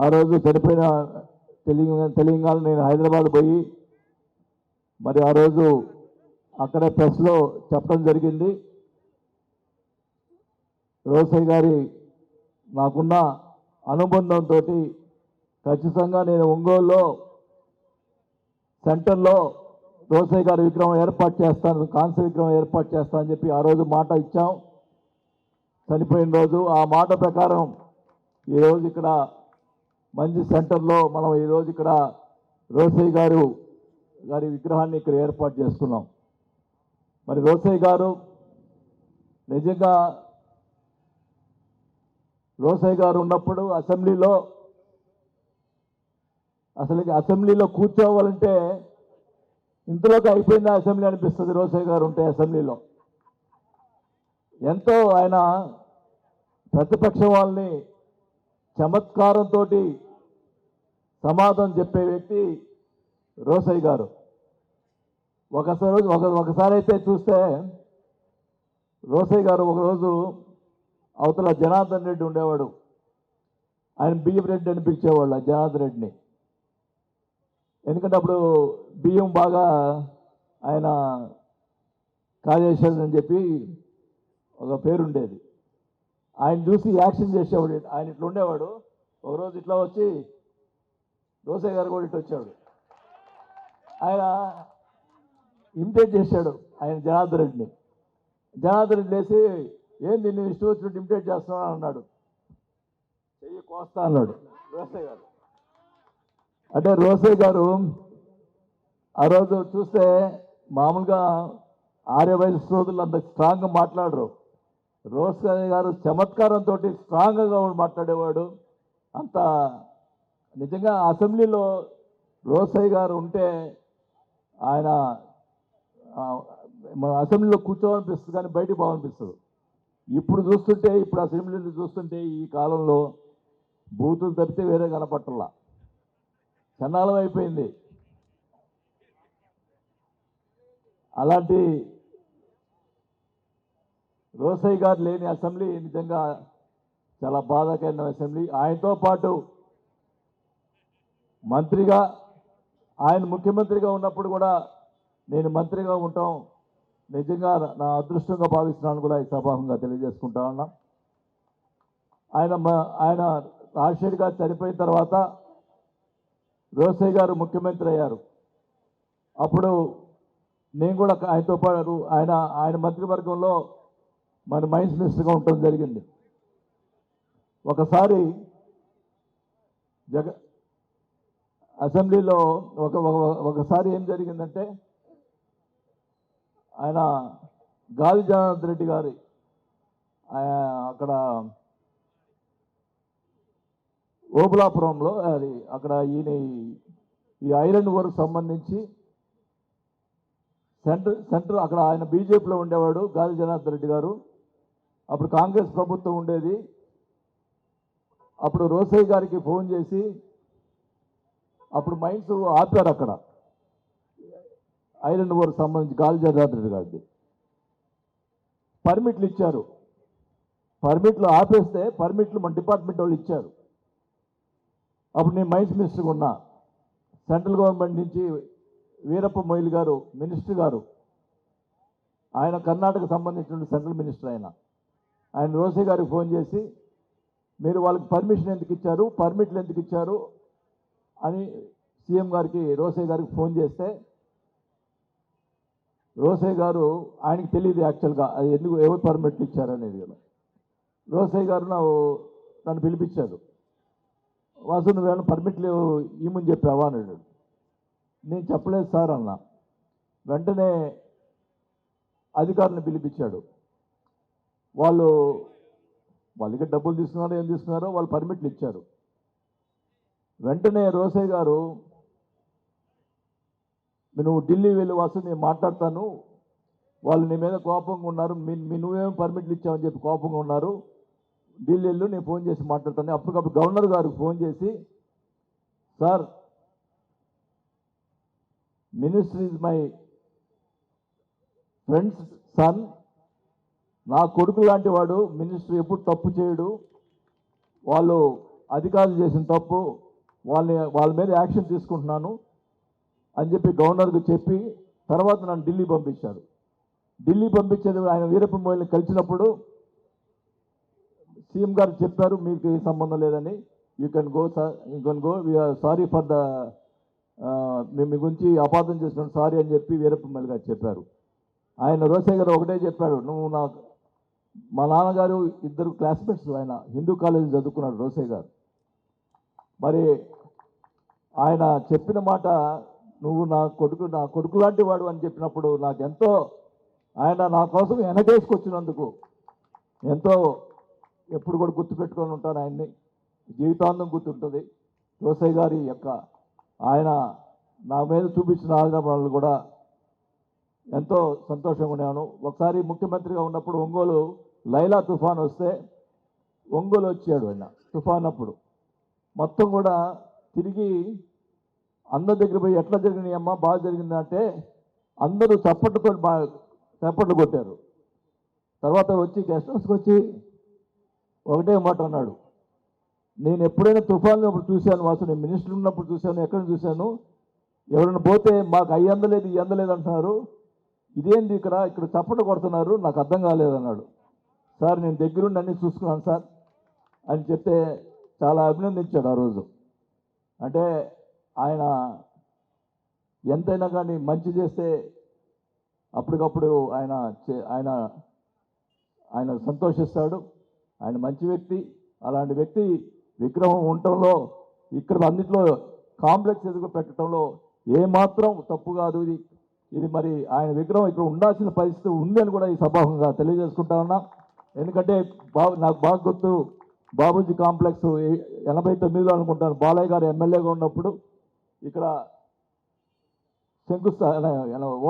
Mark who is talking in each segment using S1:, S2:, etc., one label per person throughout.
S1: ఆ రోజు చనిపోయిన తెలంగాణ నేను హైదరాబాద్ పోయి మరి ఆ రోజు అక్కడే ప్రెస్లో చెప్పడం జరిగింది. రోసయ్య గారి నాకున్న అనుబంధంతో ఖచ్చితంగా నేను ఒంగోలులో సెంటర్లో రోసయ్య గారి విగ్రహం ఏర్పాటు చేస్తాను, కాంస్య విగ్రహం ఏర్పాటు చేస్తానని చెప్పి ఆ రోజు మాట ఇచ్చాం. చనిపోయిన రోజు ఆ మాట ప్రకారం ఈరోజు ఇక్కడ మంచి సెంటర్లో మనం ఈరోజు ఇక్కడ రోసయ్య గారి విగ్రహాన్ని ఇక్కడ ఏర్పాటు చేసుకున్నాం. మరి రోసయ్య గారు నిజంగా రోసయ్య గారు ఉన్నప్పుడు అసెంబ్లీలో కూర్చోవాలంటే ఇంతలోకి అయిపోయిందా అసెంబ్లీ అనిపిస్తుంది. రోసయ్య గారు ఉంటే అసెంబ్లీలో ఎంతో ఆయన ప్రతిపక్ష వాళ్ళని చమత్కారంతో సమాధానం చెప్పే వ్యక్తి రోసయ్య గారు. ఒకసారి అయితే చూస్తే రోసయ్య గారు ఒకరోజు అవతల జనార్దన్ రెడ్డి ఉండేవాడు, ఆయన బియ్యం రెడ్డి అని పిలిచేవాళ్ళు ఆ జనార్దన్ రెడ్డిని. ఎందుకంటే అప్పుడు బియ్యం బాగా ఆయన కాజేశాడని చెప్పి ఒక పేరుండేది. ఆయన చూసి యాక్షన్ చేసేవాడు. ఆయన ఇట్లా ఉండేవాడు, ఒకరోజు ఇట్లా వచ్చి రోసయ్య గారు కూడా ఇట్లా వచ్చాడు. ఆయన ఇమిటేట్ చేశాడు ఆయన జనార్దన్ రెడ్డిని. జనార్దన్ రెడ్డి లేసి ఏంది నేను ఇష్టం వచ్చినట్టు ఇమిటేట్ చేస్తున్నాను అన్నాడు. చెయ్యి కోస్తా అన్నాడు రోసయ్య గారు. అంటే రోసయ్య గారు ఆ రోజు చూస్తే మామూలుగా ఆర్యవైశ్య రోజులు అంత స్ట్రాంగ్గా మాట్లాడరు. రోసయ్య గారు చమత్కారంతో స్ట్రాంగ్గా మాట్లాడేవాడు. అంత నిజంగా అసెంబ్లీలో రోసయ్య గారు ఉంటే ఆయన అసెంబ్లీలో కూర్చోవనిపిస్తుంది కానీ బయటికి పోవనిపిస్తుంది. ఇప్పుడు అసెంబ్లీలో చూస్తుంటే ఈ కాలంలో బూతులు తప్పితే వేరే కనపట్టల్లా, చండాలం అయిపోయింది. అలాంటి రోసయ్య గారు లేని అసెంబ్లీ నిజంగా చాలా బాధాకరమైన అసెంబ్లీ. ఆయనతో పాటు మంత్రిగా ఆయన ముఖ్యమంత్రిగా ఉన్నప్పుడు కూడా నేను మంత్రిగా ఉంటాం నిజంగా నా అదృష్టంగా భావిస్తున్నాను కూడా ఈ సభాముఖంగా తెలియజేసుకుంటా ఉన్నా. ఆయన రాజశేఖర్ గారు చనిపోయిన తర్వాత రోసయ్య గారు ముఖ్యమంత్రి అయ్యారు. అప్పుడు నేను కూడా ఆయనతో పాటు ఆయన మంత్రివర్గంలో మన మైన్స్ మినిస్టర్గా ఉండటం జరిగింది. ఒకసారి అసెంబ్లీలో ఒకసారి ఏం జరిగిందంటే ఆయన గాలి జనార్దన్ రెడ్డి గారి అక్కడ ఓబులాపురంలో అక్కడ ఈ ఐరన్ వర్క్ సంబంధించి సెంటర్ అక్కడ ఆయన బీజేపీలో ఉండేవాడు గాలి జనార్దన్ రెడ్డి గారు. అప్పుడు కాంగ్రెస్ ప్రభుత్వం ఉండేది. అప్పుడు రోసయ్య గారికి ఫోన్ చేసి అప్పుడు మైన్స్ ఆపారు. అక్కడ ఐరన్ వర్క్ సంబంధించి గాలి జనార్దన్ రెడ్డి గారిది పర్మిట్లు ఇచ్చారు. పర్మిట్లు ఆపేస్తే పర్మిట్లు మన డిపార్ట్మెంట్ వాళ్ళు ఇచ్చారు. అప్పుడు నేను మైన్స్ మినిస్టర్గా ఉన్నా. సెంట్రల్ గవర్నమెంట్ నుంచి వీరప్ప మొయిల్ గారు మినిస్టర్ గారు, ఆయన కర్ణాటక సంబంధించిన సెంట్రల్ మినిస్టర్. ఆయన రోసయ్య గారికి ఫోన్ చేసి మీరు వాళ్ళకి పర్మిషన్ ఎందుకు ఇచ్చారు, పర్మిట్లు ఎందుకు ఇచ్చారు అని సీఎం గారికి రోసయ్య గారికి ఫోన్ చేస్తే రోసయ్య గారు ఆయనకి తెలియదు యాక్చువల్గా అది ఎందుకు ఎవరు పర్మిట్లు ఇచ్చారనేది కదా. రోసయ్య గారు నన్ను పిలిపించారు. వాసు నువ్వేమైనా పర్మిట్లు ఇమ్మని చెప్పావా అన్నాడు. నేను చెప్పలేదు సార్ అన్నా. వెంటనే అధికారులను పిలిపించాడు. వాళ్ళకి డబ్బులు తీసుకున్నారో ఏం తీసుకున్నారో వాళ్ళు పర్మిట్లు ఇచ్చారు. వెంటనే రోసయ్య గారు నువ్వు ఢిల్లీ వెళ్ళి వాసు నేను మాట్లాడతాను, వాళ్ళు నీ మీద కోపంగా ఉన్నారు, నువ్వేం పర్మిట్లు ఇచ్చావని చెప్పి కోపంగా ఉన్నారు, ఢిల్లీ వెళ్ళు నేను ఫోన్ చేసి మాట్లాడతాను. అప్పటికప్పుడు గవర్నర్ గారికి ఫోన్ చేసి sir minister is my friend's son, నా కొడుకు లాంటి వాడు, మినిస్టర్ ఎప్పుడు తప్పు చేయడు, వాళ్ళు అధికారులు చేసిన తప్పు, వాళ్ళ మీద యాక్షన్ తీసుకుంటున్నాను అని చెప్పి గవర్నర్కు చెప్పి తర్వాత నన్ను ఢిల్లీ పంపించారు. ఢిల్లీ పంపించేది ఆయన వీరప్ప మొయిల్ని కలిసినప్పుడు సీఎం గారు చెప్పారు మీకు ఏ సంబంధం లేదని, you can go we are sorry for the మేము మీ గురించి అపార్థం చేసుకున్నాం సారీ అని చెప్పి వీరప్ప మొయిల్ గారు చెప్పారు. ఆయన రోసయ్య గారు ఒకటే చెప్పాడు, నువ్వు నాకు మా నాన్నగారు ఇద్దరు క్లాస్మేట్స్, ఆయన హిందూ కాలేజీ చదువుకున్నాడు రోసయ్య గారు. మరి ఆయన చెప్పిన మాట నువ్వు నా కొడుకు లాంటి వాడు అని చెప్పినప్పుడు నాకెంతో, ఆయన నా కోసం వెనకేసుకొచ్చినందుకు ఎంతో ఎప్పుడు కూడా గుర్తుపెట్టుకొని ఉంటాను ఆయన్ని, జీవితాంతం గుర్తుంటుంది. రోసయ్య గారి యొక్క ఆయన నా మీద చూపించిన ఆదరణలు కూడా ఎంతో సంతోషంగా ఉన్నాను. ఒకసారి ముఖ్యమంత్రిగా ఉన్నప్పుడు ఒంగోలు లైలా తుఫాన్ వస్తే ఒంగోలు వచ్చాడు ఆయన తుఫాన్ అప్పుడు. మొత్తం కూడా తిరిగి అందరి దగ్గర పోయి ఎట్లా జరిగినాయి అమ్మా బాగా జరిగిందంటే అందరూ చప్పట్లు కొట్టారు. తర్వాత వచ్చి గెస్ట్ హౌస్కి వచ్చి ఒకటే మాట అన్నాడు, నేను ఎప్పుడైనా తుఫాన్లో అప్పుడు చూశాను వాసు, నేను మినిస్టర్ ఉన్నప్పుడు చూశాను, ఎక్కడ చూశాను, ఎవరైనా పోతే మాకు అయ్యి అందలేదు ఈ అందలేదు అంటున్నారు, ఇదేంది ఇక్కడ చప్పట్లు కొడుతున్నారు, నాకు అర్థం కాలేదన్నాడు. సార్ నేను దగ్గరుండి అన్నీ చూసుకున్నాను సార్ అని చెప్తే చాలా అభినందించాడు ఆ రోజు. అంటే ఆయన ఎంతైనా కానీ మంచి చేస్తే అప్పటికప్పుడు ఆయన సంతోషిస్తాడు. ఆయన మంచి వ్యక్తి. అలాంటి వ్యక్తి విగ్రహం ఉండటంలో ఇక్కడ అన్నింటిలో కాంప్లెక్స్ ఎదుగు పెట్టడంలో ఏమాత్రం తప్పు కాదు. ఇది మరి ఆయన విగ్రహం ఇక్కడ ఉండాల్సిన పరిస్థితి ఉందని కూడా ఈ సభాముఖంగా తెలియజేసుకుంటా ఉన్నా. ఎందుకంటే నాకు బాగా గుర్తు, బాబూజీ కాంప్లెక్స్ 89లో అనుకుంటాను బాలయ్య గారు ఎమ్మెల్యేగా ఉన్నప్పుడు ఇక్కడ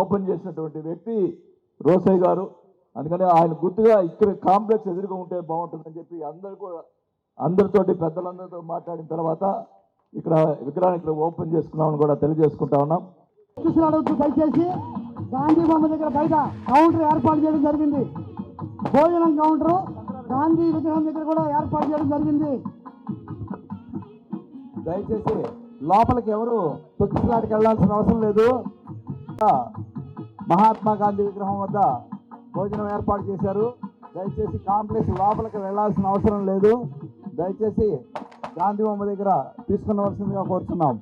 S1: ఓపెన్ చేసినటువంటి వ్యక్తి రోసయ్య గారు. అందుకని ఆయన గుర్తుగా ఇక్కడ కాంప్లెక్స్ ఎదురుగా ఉంటే బాగుంటుందని చెప్పి అందరితోటి పెద్దలందరితో మాట్లాడిన తర్వాత ఇక్కడ విగ్రహాన్ని ఇక్కడ ఓపెన్ చేసుకున్నామని కూడా తెలియజేసుకుంటా ఉన్నాం.
S2: దయచేసి గాంధీ బొమ్మ దగ్గర బయట కౌంటర్ ఏర్పాటు చేయడం జరిగింది. భోజనం కౌంటర్ గాంధీ విగ్రహం దగ్గర కూడా ఏర్పాటు చేయడం జరిగింది.
S3: దయచేసి లోపలికి ఎవరు తొక్కిసలాటికి వెళ్లాల్సిన అవసరం లేదు. మహాత్మా గాంధీ విగ్రహం వద్ద భోజనం ఏర్పాటు చేశారు. దయచేసి కాంప్లెక్స్ లోపలికి వెళ్లాల్సిన అవసరం లేదు. దయచేసి గాంధీ బొమ్మ దగ్గర తీసుకునవలసిందిగా కోరుతున్నాం.